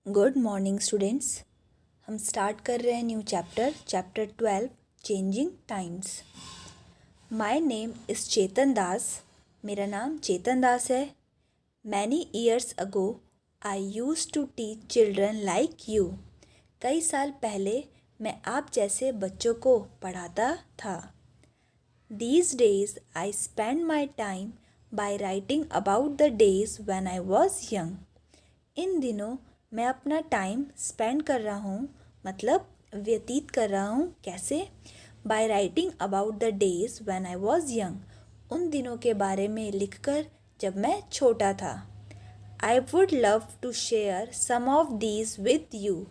Good morning students. हम start कर रहे हैं new chapter 12 changing times. My name is Chetan Das. मेरा नाम चेतन दास है। Many years ago I use to teach children like you. कई साल पहले मैं आप जैसे बच्चों को पढ़ाता था। These days I spend my time by writing about the days when I was young. इन दिनों मैं अपना टाइम स्पेंड कर रहा हूँ, मतलब व्यतीत कर रहा हूँ। कैसे? By writing about the days when I was young. उन दिनों के बारे में लिखकर जब मैं छोटा था। I would love to share some of these with you.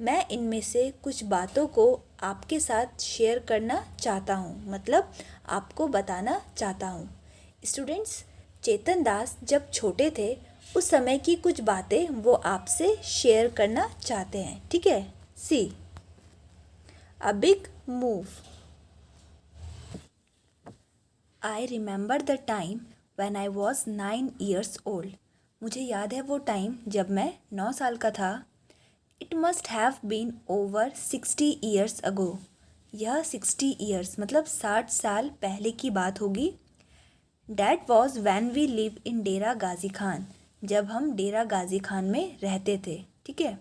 मैं इनमें से कुछ बातों को आपके साथ शेयर करना चाहता हूँ, मतलब आपको बताना चाहता हूँ। स्टूडेंट्स, चेतन दास जब छोटे थे उस समय की कुछ बातें वो आपसे शेयर करना चाहते हैं। ठीक है, see a big move. I remember the time when I was 9 years old. मुझे याद है वो टाइम जब मैं 9 साल का था। It must have been over 60 years ago. यह 60 years मतलब 60 साल पहले की बात होगी। That was when we live in Dera Ghazi Khan. जब हम डेरा गाजी खान में रहते थे। ठीक है।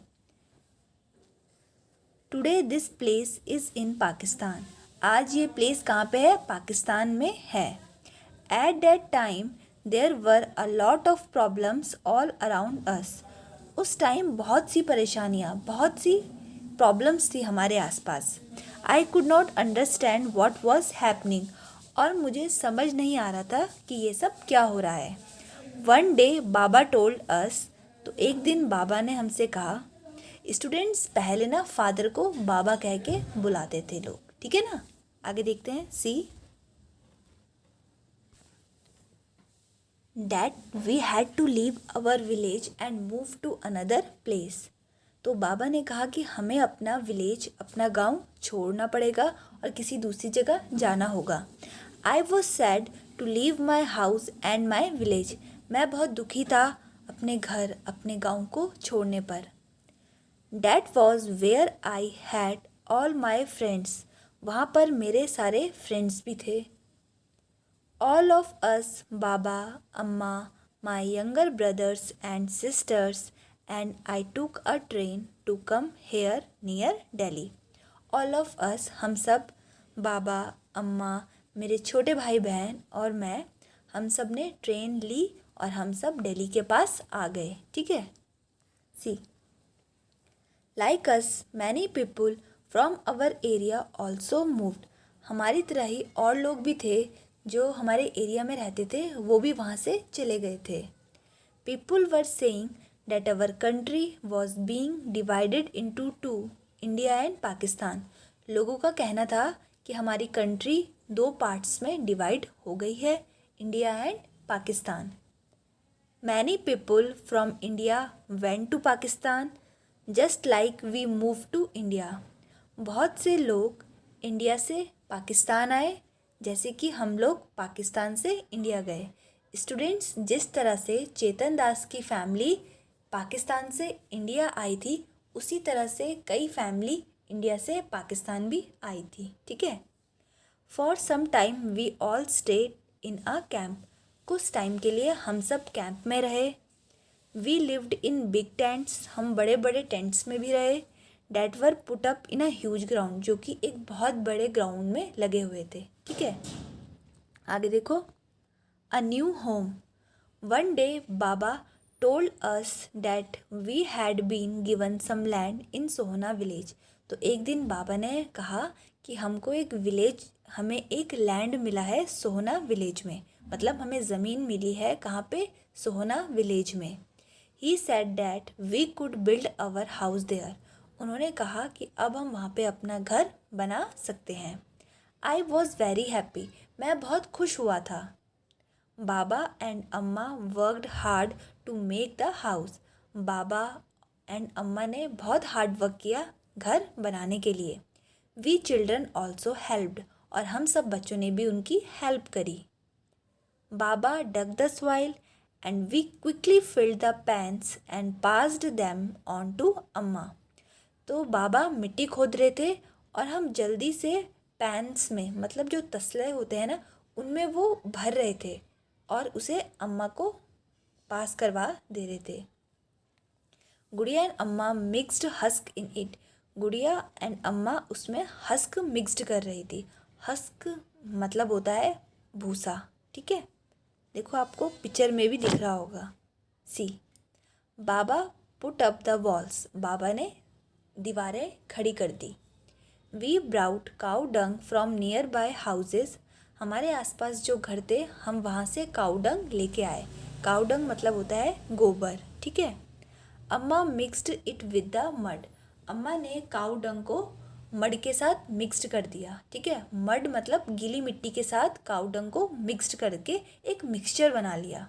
Today this place is in Pakistan. आज ये प्लेस कहाँ पे है? पाकिस्तान में है। At that time there were a lot of problems all around us. उस टाइम बहुत सी परेशानियाँ, बहुत सी प्रॉब्लम्स थी हमारे आसपास। I could not understand what was happening. और मुझे समझ नहीं आ रहा था कि ये सब क्या हो रहा है। वन डे बाबा टोल्ड अस। तो एक दिन बाबा ने हमसे कहा। स्टूडेंट्स, पहले ना फादर को बाबा कह के बुलाते थे लोग। ठीक है ना, आगे देखते हैं। See that we had to leave our village and move to another place. तो बाबा ने कहा कि हमें अपना विलेज, अपना गांव छोड़ना पड़ेगा और किसी दूसरी जगह जाना होगा। I was sad to leave my house and my village. मैं बहुत दुखी था अपने घर, अपने गांव को छोड़ने पर। That was where I had all my friends. वहाँ पर मेरे सारे फ्रेंड्स भी थे। ऑल ऑफ अस, बाबा, अम्मा, my younger brothers and sisters and I took a train to come here near Delhi. All of us, हम सब, बाबा, अम्मा, मेरे छोटे भाई बहन और मैं, हम सब ने ट्रेन ली और हम सब दिल्ली के पास आ गए। ठीक है। See like us many people from our area also moved. हमारी तरह ही और लोग भी थे जो हमारे एरिया में रहते थे, वो भी वहाँ से चले गए थे। People were saying that our country was being divided into two, India and Pakistan. लोगों का कहना था कि हमारी कंट्री दो पार्ट्स में डिवाइड हो गई है, India and Pakistan. Many people from India went to Pakistan just like we move to India. बहुत से लोग इंडिया से पाकिस्तान आए, जैसे कि हम लोग पाकिस्तान से इंडिया गए। स्टूडेंट्स, जिस तरह से चेतन दास की फैमिली पाकिस्तान से इंडिया आई थी, उसी तरह से कई फैमिली इंडिया से पाकिस्तान भी आई थी। ठीक है। For some time we all stayed in a camp. कुछ टाइम के लिए हम सब कैंप में रहे। We lived in big tents. हम बड़े बड़े टेंट्स में भी रहे। That were put up in a huge ground, जो कि एक बहुत बड़े ग्राउंड में लगे हुए थे। ठीक है, आगे देखो। A new home. One day Baba told us that we had been given some land in Sohna village. तो एक दिन बाबा ने कहा कि हमें एक लैंड मिला है सोहना विलेज में, मतलब हमें ज़मीन मिली है कहाँ पे? सोहना विलेज में। He said that we could build our house there. उन्होंने कहा कि अब हम वहाँ पे अपना घर बना सकते हैं। I was very happy. मैं बहुत खुश हुआ था। Baba and Amma worked hard to make the house. Baba and Amma ने बहुत हार्ड वर्क किया घर बनाने के लिए। We children also helped. और हम सब बच्चों ने भी उनकी हेल्प करी। बाबा dug the soil and we quickly filled the pans and passed them on to अम्मा। तो बाबा मिट्टी खोद रहे थे और हम जल्दी से पैंस में, मतलब जो तसले होते हैं ना, उनमें वो भर रहे थे और उसे अम्मा को पास करवा दे रहे थे। गुड़िया एंड अम्मा मिक्स्ड हस्क इन इट। गुड़िया एंड अम्मा उसमें हस्क मिक्स्ड कर रही थी। हस्क मतलब होता है भूसा, ठीक है। देखो आपको पिक्चर में भी दिख रहा होगा। सी, बाबा पुट अप द वॉल्स। बाबा ने दीवारें खड़ी कर दी। We brought cow dung from nearby houses. हमारे आसपास जो घर थे हम वहाँ से काउ डंग लेके आए। काउ डंग मतलब होता है गोबर, ठीक है। अम्मा mixed it with the mud. अम्मा ने काउ डंग को मड के साथ मिक्स्ड कर दिया, ठीक है। मड मतलब गीली मिट्टी के साथ काउ डंग को मिक्स्ड करके एक मिक्सचर बना लिया।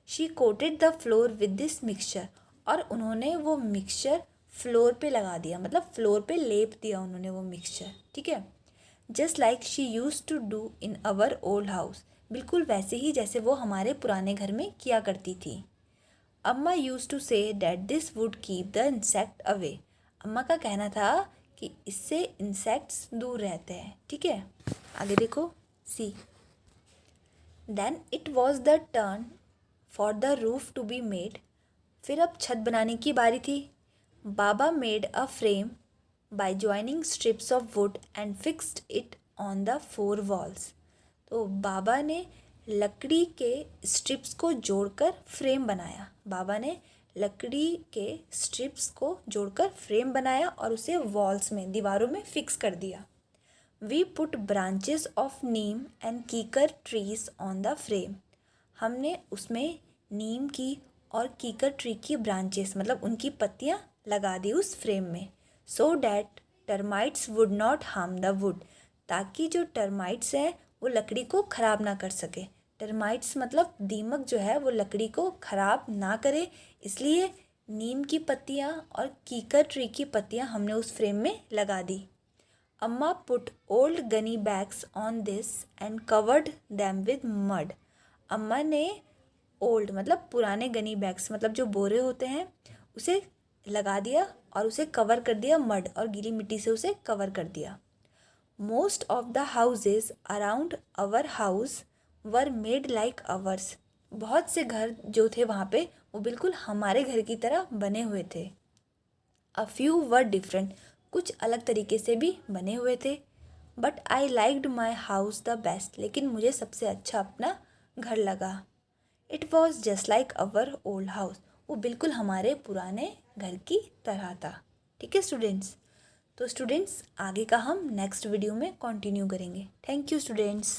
She coated the floor with this mixture. और उन्होंने वो मिक्सचर फ्लोर पे लगा दिया, मतलब फ्लोर पे लेप दिया उन्होंने वो मिक्सचर, ठीक है। Just like she use to do in our old house. बिल्कुल वैसे ही जैसे वो हमारे पुराने घर में किया करती थी। Amma use to say that this would keep the insect away. अम्मा का कहना था कि इससे इंसेक्ट्स दूर रहते हैं, ठीक है। आगे देखो। See, then it was the turn for the roof to be made. फिर अब छत बनाने की बारी थी। बाबा made a frame by joining strips of wood and fixed it on the 4 walls. तो बाबा ने लकड़ी के स्ट्रिप्स को जोड़कर फ्रेम बनाया। बाबा ने लकड़ी के स्ट्रिप्स को जोड़कर फ्रेम बनाया और उसे वॉल्स में, दीवारों में फिक्स कर दिया। We put branches of neem and kikar trees on the frame. हमने उसमें नीम की और कीकर ट्री की ब्रांचेस, मतलब उनकी पत्तियां लगा दी उस फ्रेम में। So that termites would not harm the wood. ताकि जो टर्माइट्स हैं वो लकड़ी को ख़राब ना कर सके। टर्माइट्स मतलब दीमक जो है वो लकड़ी को ख़राब ना करे, इसलिए नीम की पत्तियाँ और कीकर ट्री की पत्तियाँ हमने उस फ्रेम में लगा दी। अम्मा put old Ghani bags on this and covered them with mud. अम्मा ने ओल्ड मतलब पुराने गनी बैग्स, मतलब जो बोरे होते हैं, उसे लगा दिया और उसे कवर कर दिया मड और गीली मिट्टी से उसे कवर कर दिया। Most of the houses around our house were made like ours. बहुत से घर जो थे वहाँ पे वो बिल्कुल हमारे घर की तरह बने हुए थे। अ फ्यू वर डिफरेंट, कुछ अलग तरीके से भी बने हुए थे। But I liked my house the best, लेकिन मुझे सबसे अच्छा अपना घर लगा। It was just like our old house, वो बिल्कुल हमारे पुराने घर की तरह था, ठीक है स्टूडेंट्स। तो स्टूडेंट्स आगे का हम नेक्स्ट वीडियो में कंटिन्यू करेंगे। Thank you students.